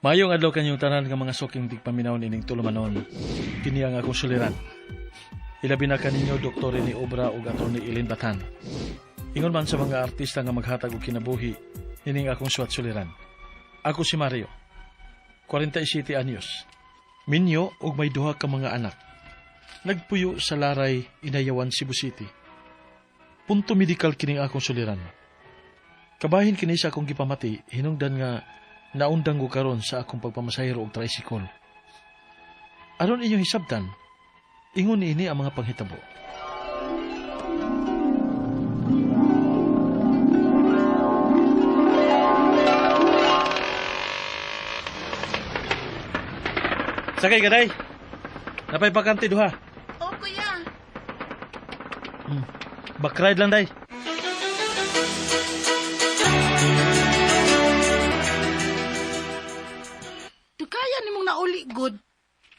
Mayong adlaw kanyong tanan nga mga suking tigpaminaw nining tulumanon. Kini ang akong suliran. Ilabi na kaninyo Dr. ni Obra ug Atty. Ilin Batan. Ingon man sa mga artista nga maghatag og kinabuhi nining akong suwat suliran. Ako si Mario. 47 anyos. Minyo ug may duha ka mga anak. Nagpuyo sa Laray, Inayawan, Cebu City. Punto medikal kining akong suliran. Kabahin kini sa akong gipamati hinungdan nga naundang ko karon sa akong pagpamasahero og tricycle. Aron inyong hisabtan, ingon ini ang mga panghitabo. Sakay ka, day. Napay bakante duha. Oo, kuya. Back-ride lang, day. Kaya nimong nauli, good.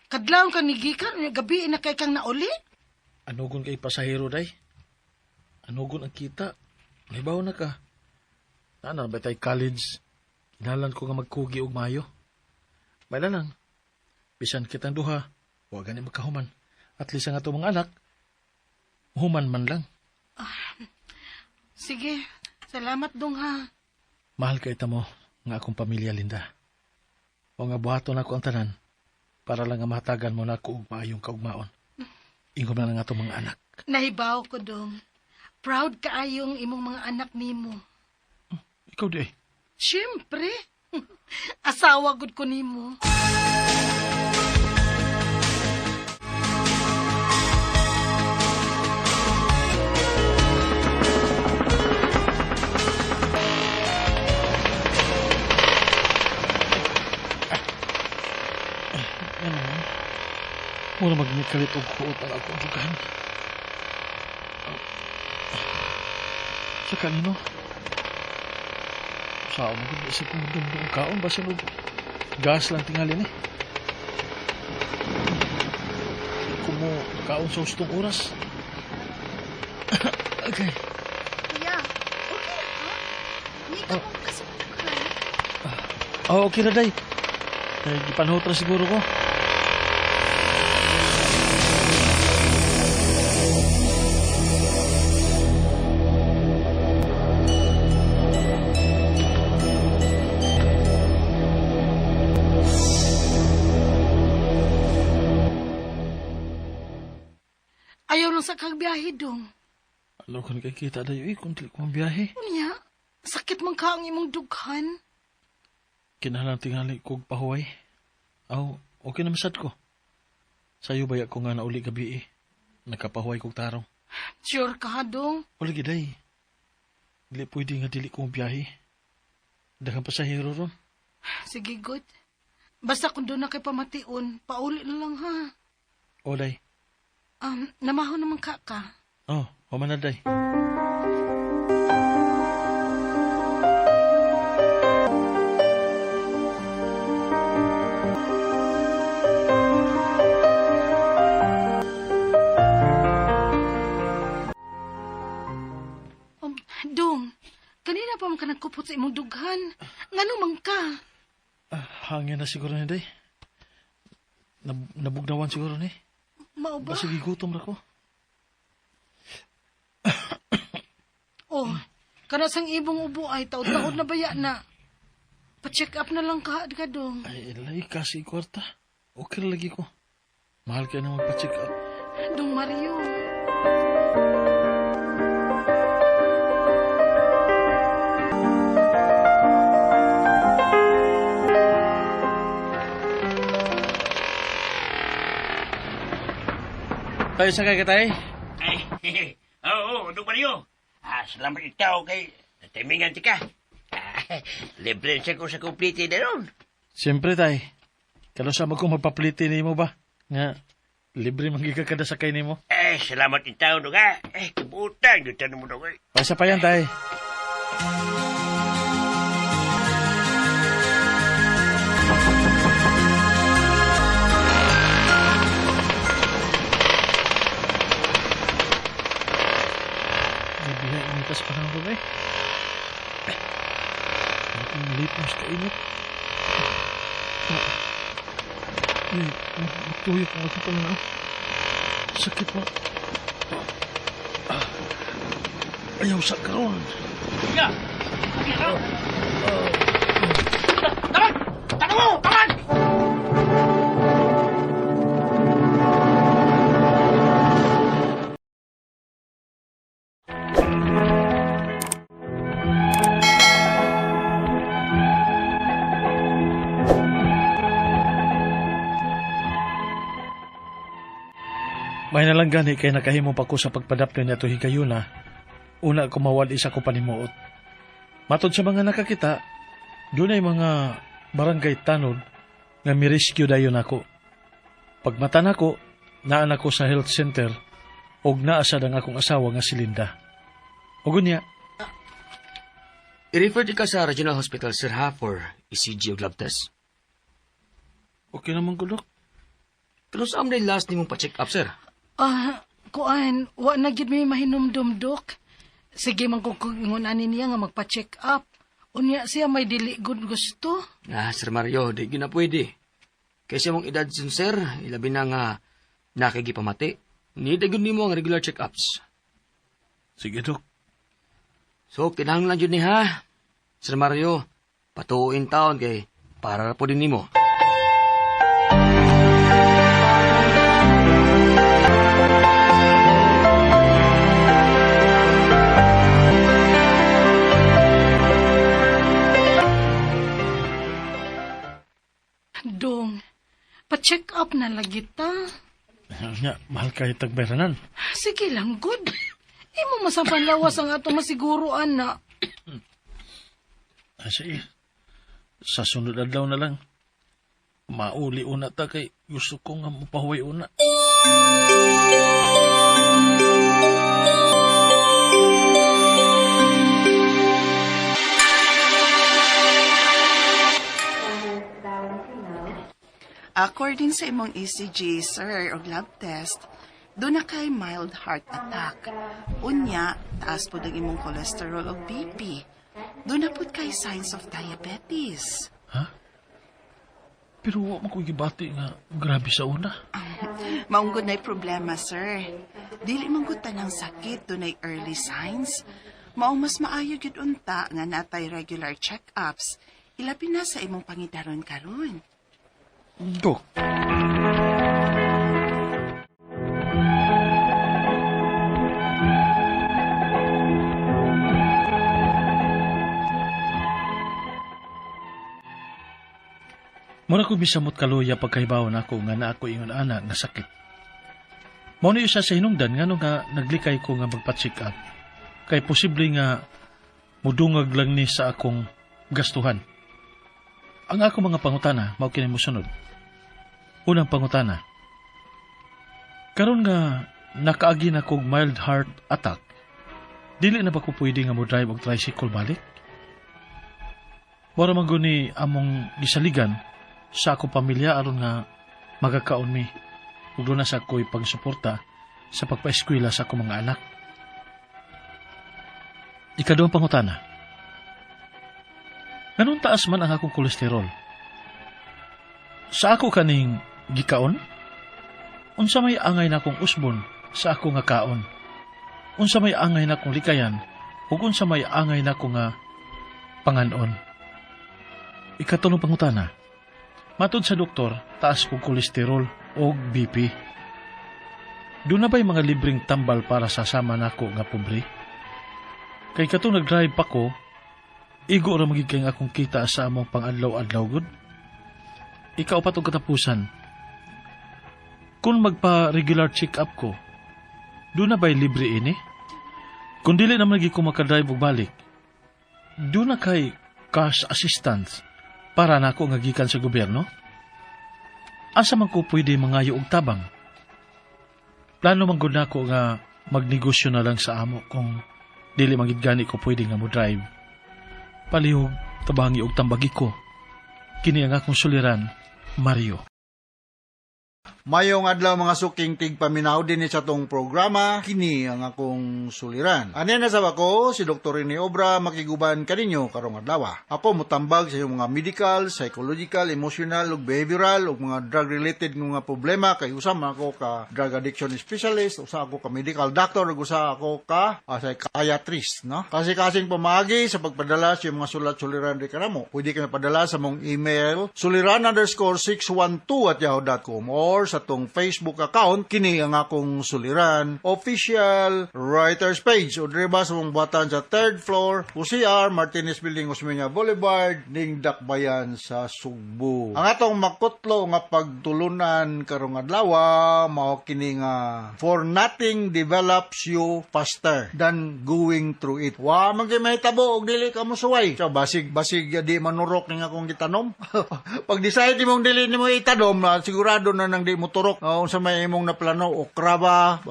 Kadlaw ka nigikan, gabi na kay kang nauli? Anugon kay pasahero, day. Anugon ang kita. Mahibaw na ka. Ano ba tayo college? Inalan ko nga magkugi og mayo. Baila lang. Bisan kitang duha, huwag gani magkahuman. At least ang ato mga anak, human man lang. Sige, salamat dong ha. Mahal ka ita mo nga akong pamilya, Linda. O nga buhaton ako ang tanan para lang nga mahatagan mo na ako og maayong kaugmaon. Ingom na nga itong mga anak. Nahibaw ko dong. Proud kaayong imong mga anak nimo. Ikaw di. Siyempre. Asawa gud ko nimo. Muna magmikalit og kuot ang akong dugan. Sa kanino? Saan mo kung isip kong dundong kaon ba siya gas lang tingalin eh. Kung mo kaon sa ustong oras. Okay. Kuya, okay na ha? Hindi ka mong kasuktukan. Okay na, day. Ipanhotra siguro ko. Ayaw lang sa kagbiyahe dong. Alam ko na kay kita dayo kung di ko mabiyahe. Unya, sakit man ka ang imong dughan. Kinahanglan tingali kog pahuway. Aw, okay na masad ko. Sayo baya ko nga nauli gabi eh. Nakapahuway kog tarong. Sure ka ha dong? Wala giday. Dili pwede nga dili ko mabiyahe. Daghang pasahero ron. Sige, good. Basta kung doon na kay pamation, pauli na lang ha. O, day. Namaho naman ka. Oh, human na, day. Dong, kanina pa man ka nagkupot sa imong dughan. Ngano man ka? Hangin na siguro ni day. Nabugnawan siguro ni. Mao ba? Basta gigutom na ko. Oh, kana sang ibong ubo ay taod-taod na baya na. Pa-check up na lang ka dong. Ay, ilay kasi kwarta. Okay lagi ko. Mahal ka na magpa-check up. Dong Mario. Tayo sa kay katay? Ay, oo, Dong Mario. Salamat ikaw kay natimingan ti ka. Libre siya ko sa kumplite na ron. Siyempre, tay. Kalo sa ko magpapliti ni mo ba? Nga, libre magigakada sa kay ni mo. Salamat ikaw, Dong ha. Kabutang, yung tanong mo, Dong. Paisa pa yan, tay. Tuyok ang ako pang sakit mo. Ayaw sa karon. Ya! Taman! Taman mo! Taman! May nalang gani kay nakahimo pa ko sa pagpadapli niya to higayuna. Una ko mawali sa ko panimuot. Matod sa mga nakakita, doon ay mga barangay tanod nga mi-rescue dayon ako. Pagmata nako, naan ako sa health center og naasad ang akong asawa nga si Linda. O gunya, I-refer di ka sa Regional Hospital, Sir, ha, for ECG o lab test. okay naman ko, Dok. Pero saan na yung last ni mong pa-check up, sir? Kuan, wa na gid may mahinumdum, Dok. Sige man kung ani niya nga magpa-check up. Unya siya may dili good gusto. Sir Mario, di na pwede. Kasi mong edad sin, sir, ilabi na nga nakikipamati. Nidagon ni mo ang regular check-ups. Sige, Dok. So, kinahanglan yun ni ha. Sir Mario, patuuin taon kay para po din ni mo. Dong, pa-check up na lagi ta. Nya, mahal kayo tagberanan. Sige lang, good. Imo masapan lawas ang ato masiguruan na. Sige. Sa sunod adlaw na lang. Mauli una ta kay gusto ko nga mapahuway una. According sa imong ECG, sir, o lab test, doon na kay mild heart attack. Unya, taas po ang imong cholesterol o BP. Doon na po kay signs of diabetes. Ha? Pero wa man ko gibati nga grabe sa una. Maunggod na'y problema, sir. Dili manggod ng sakit, doon ay early signs. Maong mas maayo gid unta nga natay regular check-ups. Ilabi na sa imong pangidaron karon. Dok. Mura ko bisamot kaluya pagkahibawon ako nga na ako ingon ana nga sakit. Mao ni isa sa hinungdan ngano nga naglikay ko nga magpa-check up. Kay posible nga mudungag lang ni sa akong gastuhan. Ang ako mga pangutana mao kini mosunod. Unang pangutana. Karon nga nakaagi na kog mild heart attack. Dili na ba ko pwede nga mo drive og tricycle balik? Wala man guni among gisaligan sa ako pamilya aron nga magakaon mi ug doon na sa ako'y pagsuporta sa pagpaeskwela sa akong mga anak. Ikaduhang pangutana. Ganun taas man ang akong kolesterol? Sa ako kaning gikaon? Unsa may angay na akong usbon sa ako nga kaon? Unsa may angay na akong likayan ug unsa may angay na ako nga panganon? Ikatulong pangutana. Matod sa doktor, taas kong kolesterol o BP. Doon na ba'y mga libreng tambal para sa sama nako nga pobre? Kay katong nag-drive pa ko, igo ra magiging akong kita sa among pang-adlaw-adlaw gud. Ikaw pa tong katapusan. Kung magpa-regular check-up ko, doon na ba'y libre ini? Kung dili naman lagi ko makadrive og balik, doon na kay cash assistance para na ako nga gikan sa gobyerno? Asa man ko pwede mangayo og tabang? Plano man gud nako nga magnegosyo na lang sa amo kung dili magid gani ko pwede nga mo drive. Palihog tabangi og tambagi ko. Kini ang akong suliran, Mario. Mayong adlaw mga suking tigpaminaw din sa tong programa, kini ang akong suliran. Ani na sa ako, si Dr. Rene Obra makiguban kaninyo karong adlaw. Ako mutambag sa iyong mga medical, psychological, emotional, ug behavioral, ug mga drug-related nga mga problema. Kay usa man ako ka drug addiction specialist, usa ako ka medical doctor, ug usa ako ka psychiatrist. No? Kasi-kasing pamagi sa pagpadala sa iyong mga sulat-suliran di kanamo. Pwede kami padala sa mong email, suliran_612@yahoo.com or sa tong Facebook account, kini ang akong suliran official writers page o driba sa mong buhatan sa 3rd floor UCR Martinez Building, Osmeña Boulevard, ning Dakbayan sa Sugbo. Ang atong makutlo nga pagtulunan karong adlaw mao kini nga for nothing develops you faster than going through it. Wa man kay mahitabo og dili ka mosuway. So basig di manurok ning akong gitanom. Pag decide imong dili nimo itanom, sigurado na nang di mo turok. Unsa may imong naplano, okra ba,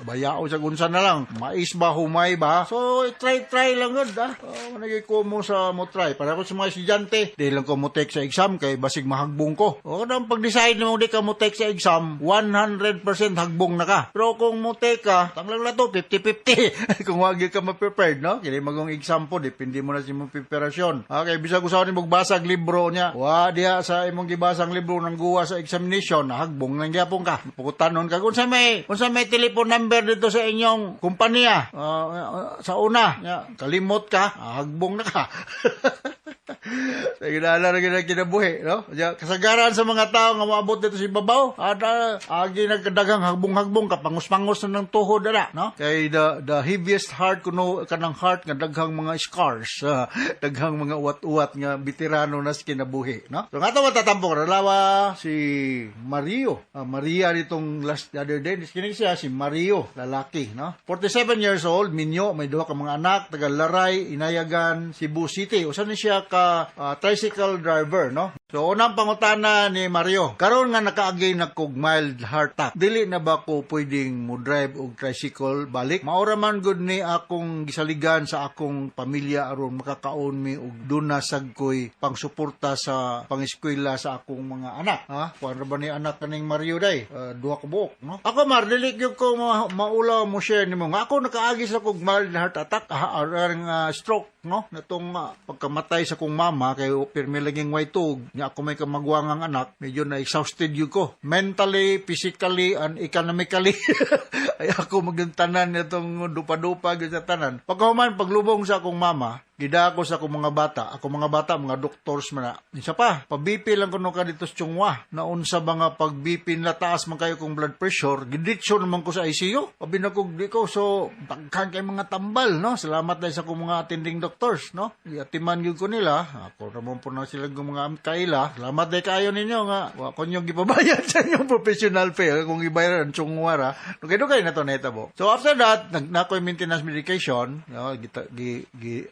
bayao sa gunsa na lang, mais ba, humay ba. So try lang gud managi ko mo sa mo try para ko sa mga estudyante, di lang ko mo take sa exam kay basig mahagbong ko. O nang pag decide nimo di ka mo take sa exam, 100% hagbong na ka. Pero kung mo take ka, tanglang na to 50-50. Kung wagi ka ma-prepared, no? Kini magong exam po, depende mo na sa imong preparasyon. Okay, bisag usaw nimo basag libro niya. Wa diha sa imong gibasang libro nang guwa sa examination, hagbong lang gyapon ka. Pukutanon ka unsa may telephone number dito sa inyong kumpanya. Sa una, kalimot ka, hagbong na ka. Sa ginala na kinabuhi, no? Kasagaran sa mga tao nga maabot dito si babaw, agi nagkadagang hagbong-hagbong kapangus-pangus na ng tuhod na, no? Kay the heaviest heart kuno kanang heart nga daghang mga scars, daghang mga uwat-uwat nga veterano na sa kinabuhi, no? So nga to matatampok ralawa si Mario. Maria ditong last other day, kini siya si Mario, lalaki, no? 47 years old, minyo, may duha ka mga anak, taga Laray, Inayagan, Cebu City. Usa ni siya ka tricycle driver, no? So unang pangutana ni Mario, karon nga nakaagay na kog mild heart attack, dili na ba ko pwedeng mo drive og tricycle balik? Maura man gud ni akong gisaligan sa akong pamilya aron makakaon mi og duna sagkoy pangsuporta sa pangeskwela sa akong mga anak, ha? Kuan ra ba ni anak kaning Mario day? Duha ka buok, no? Ako dili gyud ko maulaw mo share nimo nga ako nakaagi sa kog mild heart attack, stroke, no? Natong pagkamatay sa kong mama kay pirmi laging way tug nya ako may kamagwangang anak, medyo na exhausted yun ko mentally, physically and economically. Ay ako magantanan itong dupa-dupa sa tanan. Pagkahuman paglubong sa akong mama, gida ako sa akong mga bata, mga doctors man na. Isa pa, pa-BP lang ko ka dito sa Chungwa. Naun sa mga pag-BP na taas man kayo kong blood pressure, giditsyo naman ko sa ICU. Pabinakog di ko, so, tagkan kay mga tambal, no? Salamat dahil sa akong mga attending doctors, no? Iatiman yun ko nila. Ako naman po na sila ng mga kaila. Salamat dahil kayo ninyo nga. Wako nyo gipabayad sa inyong professional pay. Kung ibayaran, Chungwa ra. Nukay na to netabo. So, after that, nakoy maintenance medication, no?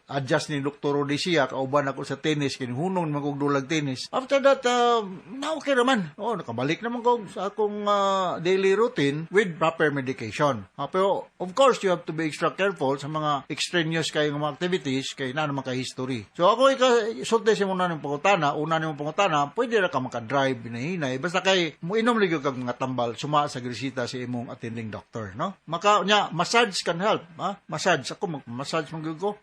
Adjust ni Dr. Odisia, kauban ako sa tennis, kinihunong naman kong dulag tennis. After that, na okay naman. Nakabalik naman ko sa akong daily routine with proper medication. Pero, of course, you have to be extra careful sa mga extraneous kayong mga activities, kay na naman ka-history. So, ako sulti sa muna ng pangutana, pwede na ka makadrive, hinahinay. Basta kay, muinom ligyo kag mga tambal, suma sa grisita sa imong attending doctor, no? Massage can help, ha? Massage. Ako, mag-massage mag ko.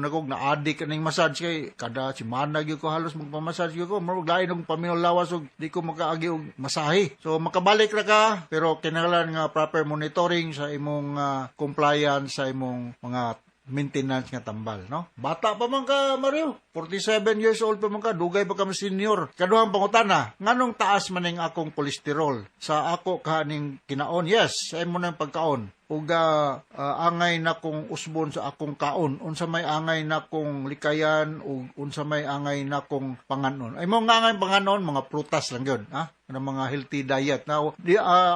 Nagog na addict kaning massage kay kada semana gyud ko halos magpamassage gyud ko murag lain og paminaw lawas og di ko makaagi og masahe. So makabalik ra ka pero kinahanglan nga proper monitoring sa imong compliance sa imong mga maintenance nga tambal, no? Bata pa man ka, Mario. 47 years old pa man ka, dugay pa ka senior. Kaduhang pangutana, nganong taas man ning akong kolesterol sa ako kaning kinaon? Yes, sa imo nang pagkaon. Ug angay na kong usbon sa akong kaon, unsa may angay na kong likayan ug unsa may angay na kong panganon. Ay mo nga angay panganon, mga prutas lang gyud, ha? Ng mga healthy diet. Now,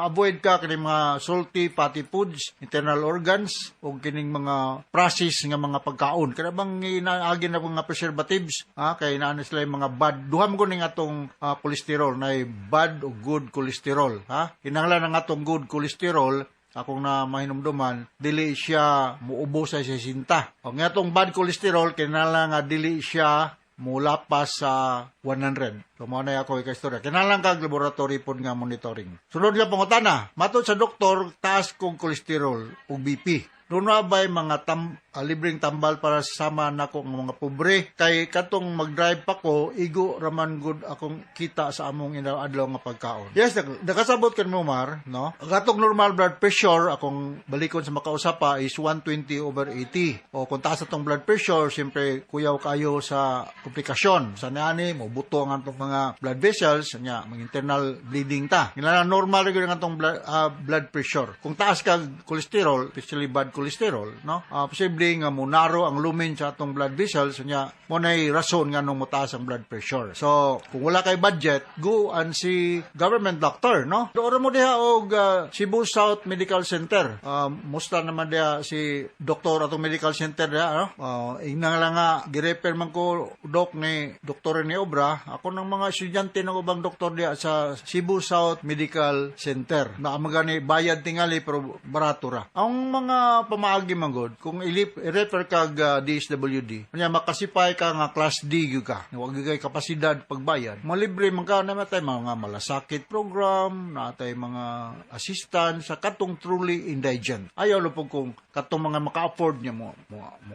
avoid ka kining mga salty, fatty foods, internal organs, o kining mga processed nga mga pagkaon. Kaya bang inaagi na mga preservatives, kaya naan sila yung mga bad. Duham ko ning atong cholesterol, na bad o good cholesterol. Kinahanglan ng atong good cholesterol, akong na mahinumduman, dili siya muubo sa 60. O nga atong bad cholesterol, kinahanglan nga dili siya mula pa sa 100. So, mo na ako ika-istorya. Kinalang kag laboratory po nga monitoring. Sunod nga pangutana, matod sa doktor, taas kong kolesterol o BP. Doon na ba'y mga libreng tambal para sama na ko ng mga pobre? Kay katong mag-drive pa ko, igo raman good akong kita sa among adlaw nga pagkaon. Yes, nakasabot kan mo, Mar, no? Katong normal blood pressure, akong balikon sa makausapa is 120/80. O kung taas atong blood pressure, siyempre kuyaw kayo sa komplikasyon. Sa niani, mabuto ang atong mga blood vessels, nya, mga internal bleeding ta. Kailangan normal rin ang atong blood pressure. Kung taas ka cholesterol, especially bad cholesterol, no? Posible nga munaro ang lumen sa atong blood vessels, nya mo nay rason nga nung mataas ang blood pressure. So, kung wala kay budget, go and see government doctor, no? Doon mo diha og Cebu South Medical Center. Musta naman diha si doktor atong medical center diha, no? Ingna lang nga girefer man ko dok ni doktor ni Obra, ako ng mga estudyante ng ubang doktor diha sa Cebu South Medical Center. Na magani bayad tingali pero barato ra. Ang mga pamaagi manggod kung i-refer kag DSWD, kanya makasipay ka nga class D gyud ka. Huwag gigay kapasidad pagbayad. Malibre man ka na tay mga malasakit program, natay mga assistance sa katong truly indigent. Ayaw lupog kung katong mga maka-afford niya mo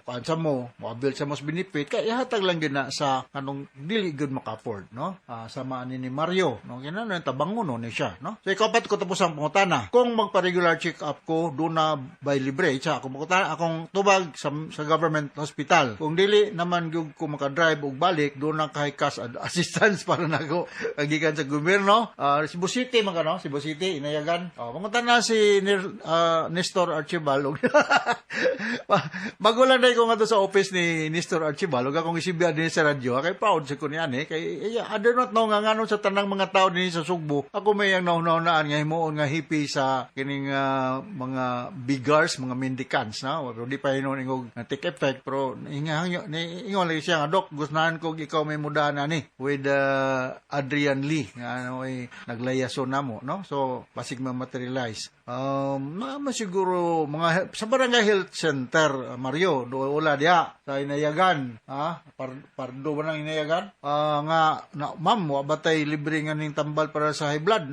kansa mo abil sa mas benefit kay ihatag lang gina sa kanong dili good maka-afford, no? Sama ni Mario, no? Kinano tabangon ni siya, no? So ikapat ko tapos ang pangutana. Kung magpa-regular check-up ko, do na by libre siya. Kung akong tubag sa government hospital. Kung dili naman gyud ko makadrive og balik, do na kay cash assistance para nako kagikan sa gobyerno. Cebu City man no? Cebu City inayagan. Pangutana si Nestor Archibald. Magulan na ko nga to sa office ni Nestor Archibald. Akong isibya din sa radyo. Kay proud sa kunya ni. Kay I do not know nga ngano sa tanang mga tao din sa Sugbo. Ako may ang naunaan nga himuon nga hippie sa kining mga bigars, mga mendicants, na? Pero di pa hinuon ingog na take effect. Pero ingon lagi siya nga, Dok, gustuhan ko ikaw may mudahan na ni with Adrian Lee. Nga ano ay naglayaso na mo, no? So, basig ma-materialize. Siguro sa barangay health center, Mario, do wala diha sa inayagan, pardo ba nang inayagan? Ma'am, wabatay libre nga ning tambal para sa high blood.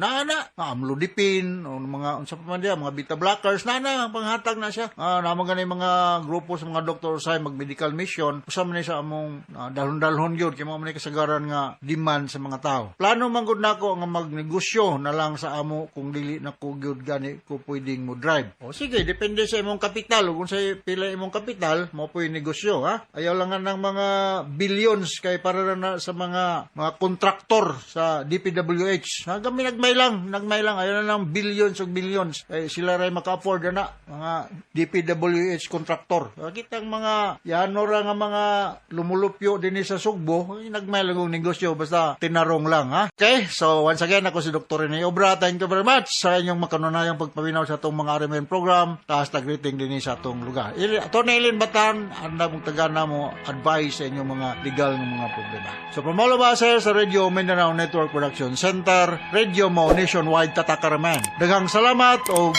Amlodipine, o mga unsa pa man diha, mga beta blockers, panghatag na siya. Naman ganay mga grupo sa mga doktor sa mag-medical mission, usa man sa among dalhon-dalhon gyud kay mo man kasagaran nga demand sa mga tao. Plano man gud nako nga magnegosyo na lang sa amo kung dili na ko gyud gani ko pwedeng mo drive. O sige, depende sa imong kapital. Kung sa pila imong kapital, mo pwede negosyo, ha? Ayaw lang nga ng mga billions kay para na sa mga kontraktor sa DPWH. Kami nagmay lang. Ayaw na ng billions o billions. Sila ray maka-afford na mga DPWH kontraktor. Kitang mga yanora nga mga lumulupyo din sa Sugbo, nagmay lang ng negosyo basta tinarong lang, ha? Okay, so once again, ako si Dr. Rene Obra. Thank you very much sa inyong makanunayang pagpaminaw sa itong mga RMN program. Taas tag-rating din sa itong lugar. Ito na Ilin Batan, anda mong tagana mo advice sa inyong mga legal ng mga problema. So, Pamalo Baser sa Radio Mindanao Network Production Center, Radio Mo Nationwide Tatakaraman. Daghang salamat o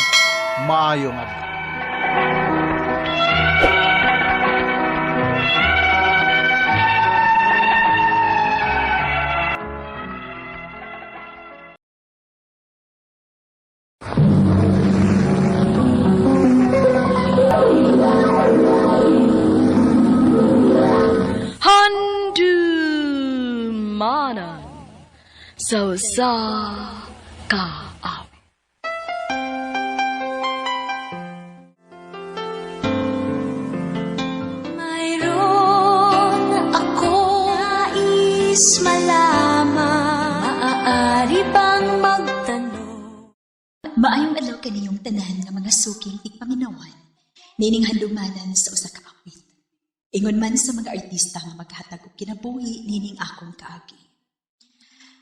maayong adlaw. Handumanan sa kaap. Mayroon ako nais malaman, maaari bang magtanong? Maayong adlaw kaniyong tanan nga mga suking tigpaminawan, nining handumanan sa usa ka awit. Ingon man sa mga artista nga maghatag og kinabuhi nining akong kaagi.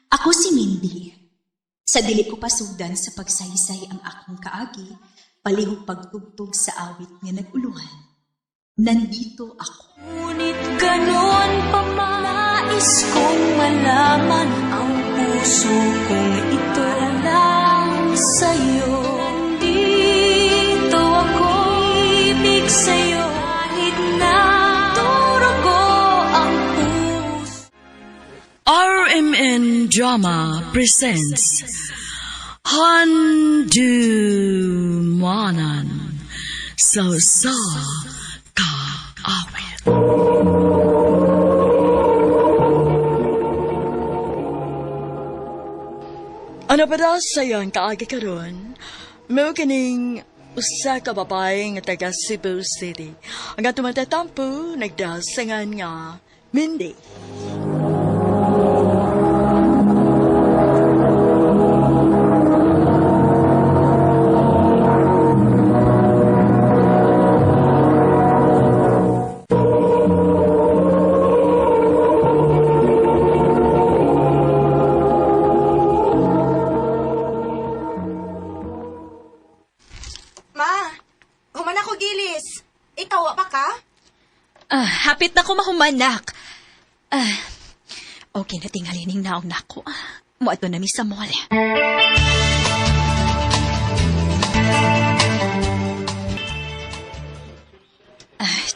Ako si Mindy. Sa dili ko pasugdan sa pagsaysay ang akong kaagi, palihog pagtugtog sa awit nga naguluhan. Nandito ako. Ngunit ganon pa man, nais kong malaman ang puso kong ito lang sa'yo. Nandito ako, ibig sa'yo, kahit na durugo ang puso. Drama presents Handumanan sa kaawit. Ano ba daw sayang kaagi karon? Mo kining usa ka babae nga taga Cebu City. Ang atong matatampo nagdasangan nga Mindy. Ma, human ako gilis. Ikaw, wa pa ka? Hapit na ko mahumanak. Okay na tinghalining naong nako. Mo ato na mi sa mall.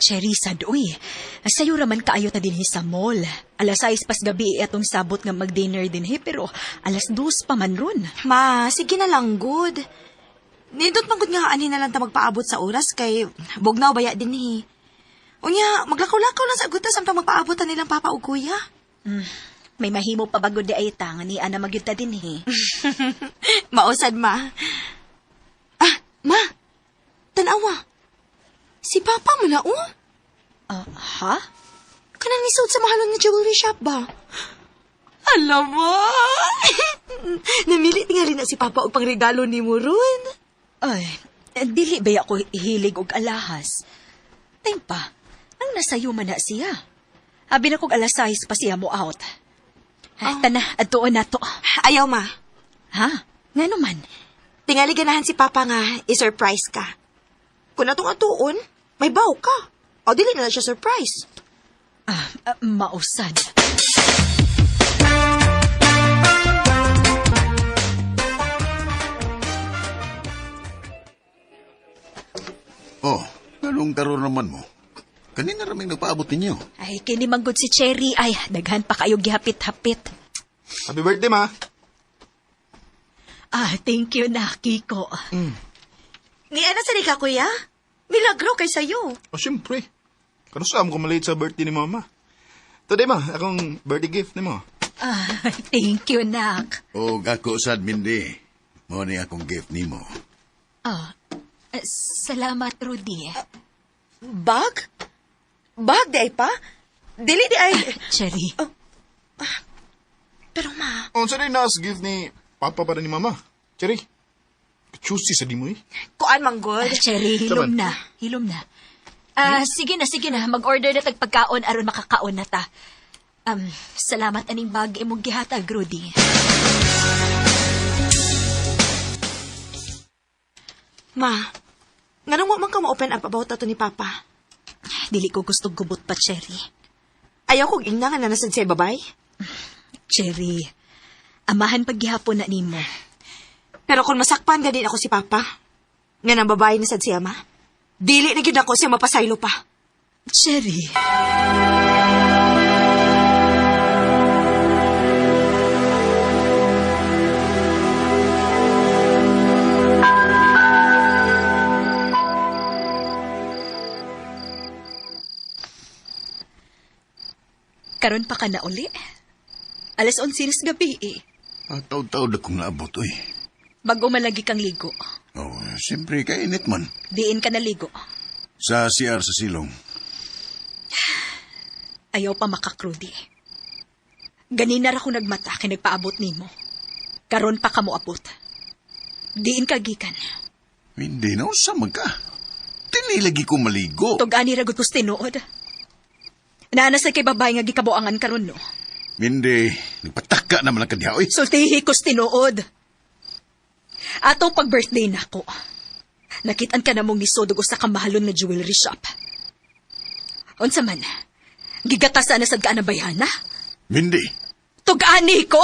Cherry, sadoy. Sayo raman kaayo ta dinhi sa mall. Alas 6 pas gabi atong sabot nga mag-dinner dinhi pero alas 2 pa man ron. Ma, sige na lang, good. Nindot man gud nga ani na lang ta magpaabot sa oras kay bugnaw baya din ni. Unya, maglakaw-lakaw lang sa agutas samtang magpaabotan nilang papa ug kuya. May mahimo pa bagod di ay ta nga ni ana magyud ta dinhi. Mausad, ma. Ma. Tanawa. Si papa mo na, oh. Ha? Kanang nisod sa mahalon nga jewelry shop ba? Alam mo. Namili tingali na si papa og pangregalo ni mo ron. Ay, dili ba ako hilig og alahas? Tempa, ang nasayo man na siya. Abi na kog alas 6 pa siya mo out. Tana, adtuon na to. Ayaw, ma. Ha? Nga naman? Tingali ganahan si papa nga i-surprise ka. Kung natong atuon, may baw ka. O dili na siya surprise. Mausad. Oh, anong taro naman mo? Kanina raming nagpaabot ninyo. Ay, kini manggod si Cherry. Ay, daghan pa kayo gihapit-hapit. Happy birthday, ma. Thank you na, Kiko. Ni ana sa ka, kuya? Milagro kay sayo. O, siyempre. Kano saan ko malate sa birthday ni mama? Today, ma, akong birthday gift ni mo. Thank you, Nak. O, ako sad, Mindy. Mo ni akong gift ni mo. Salamat, Rudy. Bag? Bag di ay pa? Dili di ay... Cherry. Pero ma... O, saan na gift ni papa para ni mama? Cherry, choosy sa di mo eh. Kuan manggod. Cherry, hilom na. Hilom na. Sige na. Mag-order na tagpagkaon aron makakaon na ta. Salamat aning bag imong gihatag, Rudy. Ma, nganong wa man ka ma-open up about ato ni papa? Dili ko gusto gubot pa, Cherry. Ayaw kong ingna nga nanasad siya babay. Cherry, amahan paghihapon na nimo. Pero kung masakpan ka din ako si papa, nga nang babae na sad siya, ma, dili na gyud ako siya mapasaylo pa. Cherry. Karon pa ka na uli. Alas 11 gabi eh. Taw-taw na kong naabot, oy. Bago malagi kang ligo. Oh, siyempre, kainit man. Diin ka naligo. Sa CR sa silong. Ayaw pa makakrudi. Ganina ra ko nagmata kay nagpaabot nimo. Karon pa ka mo abot. Diin ka gikan. Hindi na, usama ka. Tinilagi ko maligo. Tugani ra gud ko tinuod. Naanasay kay babae nga gikabuangan karon no. Hindi, nagpataka naman ang kadiha, oy. Sultihi ko tinuod. Atong pag-birthday na ko. Nakitaan ka na mong nisodog sa kamahalon na jewelry shop. Unsa man, gigatasan na sad ka na bayana? Hindi. Tugani ko!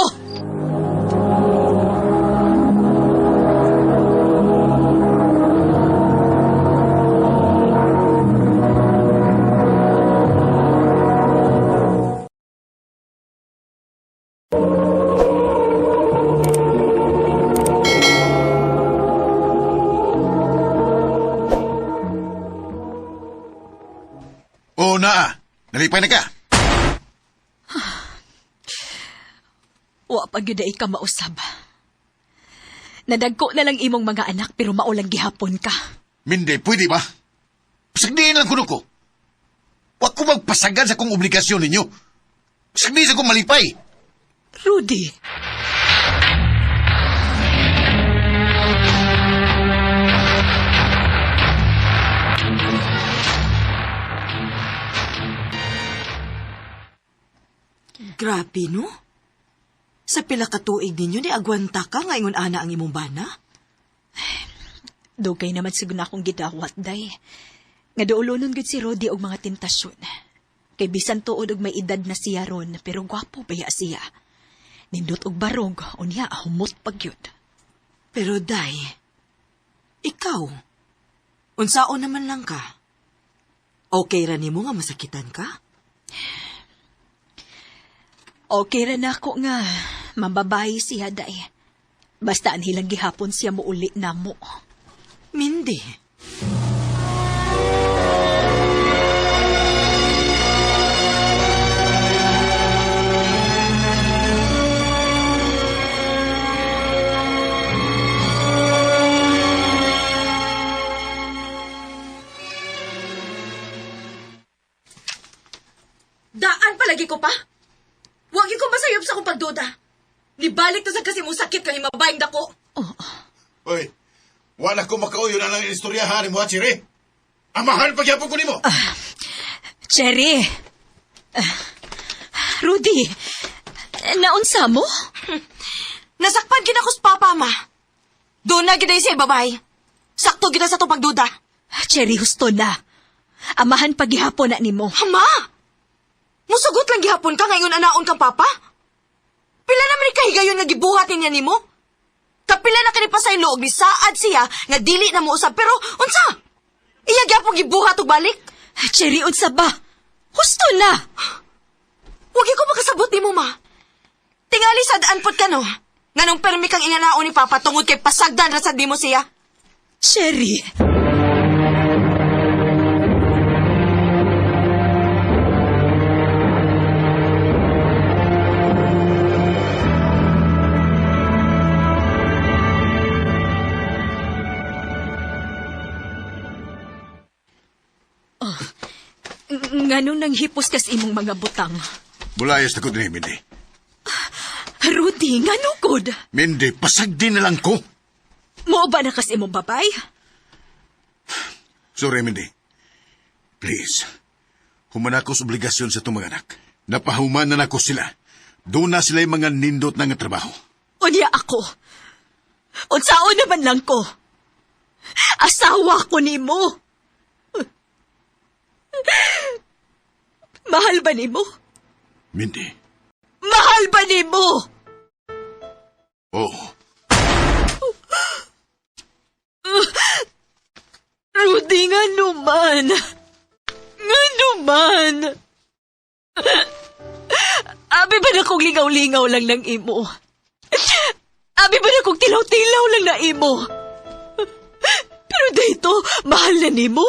Malipay na ka. Wa pa gyud ay ka mausab. Nadagko na lang imong mga anak pero maulang gihapon ka. Minday, pwede ba? Pasagdiin lang kuno ko. Huwag ko magpasagan sa kong obligasyon ninyo. Pasagdiin sa kong malipay. Rudy. Grabe, no? Sa pila ka tuig ninyo, ni agwanta ka ngayon ana ang imong bana? Dugay naman siguro na akong gidawat, day. Nga doulunon gud si Rudy og mga tentasyon. Kay bisan tuod og may edad na siya ron, pero gwapo baya siya. Nindot og barog, unya humot pagyud. Pero, day, ikaw, unsaon naman lang ka? Okay ra nimo nga masakitan ka? Okay ra na ako nga, mambabayi siya, day. Basta anhilang gihapon siya mo uli na mo. Mindy. Daan palagi ko pa? Huwag ko masayop sa akong pagduda. Nibalik na sa kasi mong sakit kang imabayang dako. Oy, wala ko makauyo na lang istoryahan mo, Cherry. Amahan pagyapon ko nimo. Cherry! Rudy! Naunsa mo? Nasakpan gina ko sa papa, ma. Doon na gina siya babay. Sakto gina sa itong pagduda. Cherry, husto na. Amahan paghihapon na nimo. Ma! Musugot lang gihapon ka ngayon anaon kang papa? Pila naman ni kahigayon nga gibuhat niya nimo? Kapila na kanipasay loob ni saad siya nga dili na mo usab pero unsa? Iya gyapon gibuhat og balik? Cherry, unsa ba? Husto na. Huwag ko makasabot nimo, ma. Tingali sad anpot ka no. Nganong permi kang inganaon ni papa tungod kay pasagdan ra sad nimo siya. Cherry. Nganong nang hipos kas imong mga butang? Bulayas na ko din, Mindy. Rudy, ngano gud? Mindy, pasagdi na lang ko. Mo ba na kas imong babay? Sorry, Mindy. Please. Human ako sa obligasyon sa itong mga anak. Napahuman na ako sila. Doon na sila yung mga nindot na nga trabaho. Unya ako. Unsaon naman lang ko. Asawa ko nimo. Mahal ba nimo? Mindy. Mahal ba nimo? Oo. Rudy, nga naman. Nga naman. Abi ba na kong lingaw-lingaw lang ng imo? Abi ba na kong tilaw-tilaw lang na imo? Pero dito, mahal na nimo.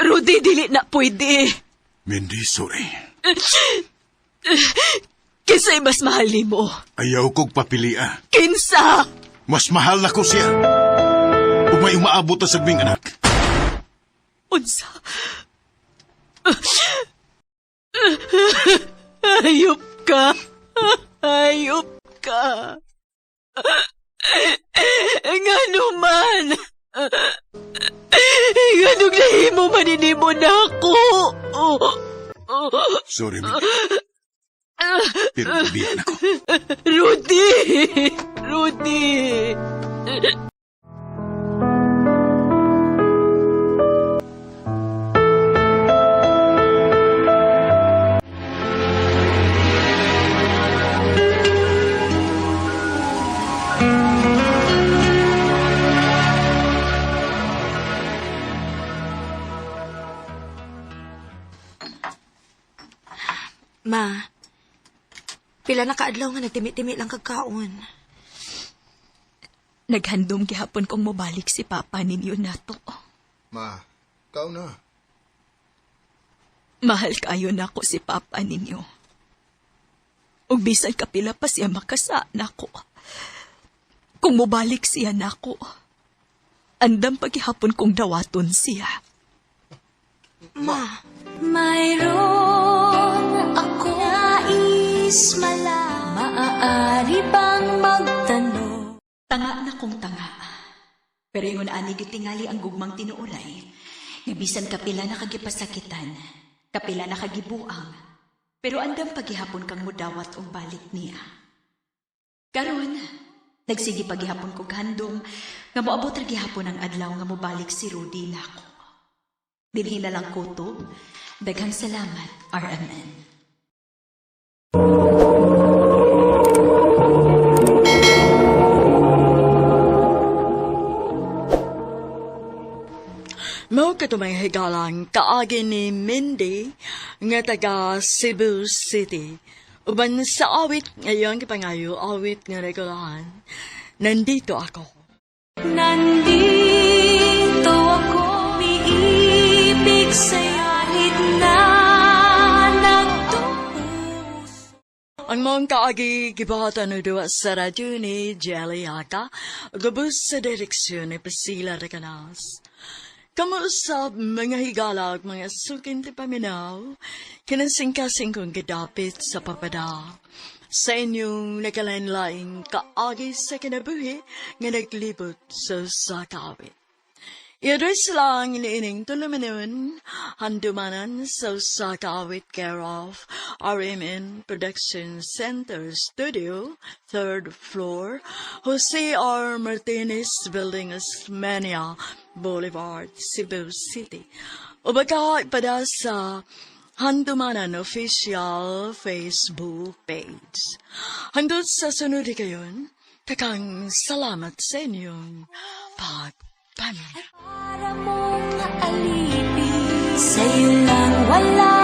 Rudy, dili na pwede. Mindy, sorry. Kinsa'y mas mahal nimo? Ayaw kong papilia. Kinsa? Mas mahal na ko siya. Kung may umaabot na sa aming anak. Unsa? Hayop ka. Hayop ka. Nga naman. Nga nung nahimo maninimo na ako. Sorry, Mindy. Pero nabiyan ako. Rudy! Rudy! Ma, pila na kaadlaw nga nagtimi-timi lang kagkaon. Naghandom gihapon kong mobalik si Papa ninyo nato. Ma, ikaw na. Mahal kayo na ako si Papa ninyo. Ug bisan kapila pa siya makasa nako. Kung mobalik siya nako, andam paghihapon kong dawaton siya. Ma, Mayroon ako nais maaari bang magtanong? Tanga na kong tanga. Pero ingon ani gitingali ang gugmang tinuulay. Nga bisan kapila na kagipasakitan, kapila na kagibuang. Pero andam paghihapon kang mudawat og balik niya. Karon, nagsigi paghihapon kog handom nga moabot ra gihapon ang adlaw nga mobalik si Rudy nako. Dinhi na lang kutob. Daghang salamat, RMN. Mao katumay higalang kaagi ni Mindy nga taga Cebu City. Uban sa awit ngayon kipangayo awit nga regulahan. Nandito ako. Nandito ako, umiibig sa'yo kahit na nagtubos. Ang mga kaagi gibatan no duwa sa radyo ni Jelly Aka, gabus sa direksyon ni Priscilla Recanas. Kamuusap mga higalag, mga sukin ti paminaw, kinasing-kasing kong gidapit sa papada. Sa inyong nakalain-laing kaagi sa kinabuhi nga naglibot sa sakawit. I-address lang iniining tulumanon, handumanan sa sakawit care of RMN Production Center Studio, 3rd floor, Jose R. Martinez Building, Osmeña Boulevard, Cebu City. O baka ipada sa Handumanan Official Facebook page. Handot sa sunod kayon, kakang salamat sa inyong pagpamin. Para mong alipin, sa'yo lang wala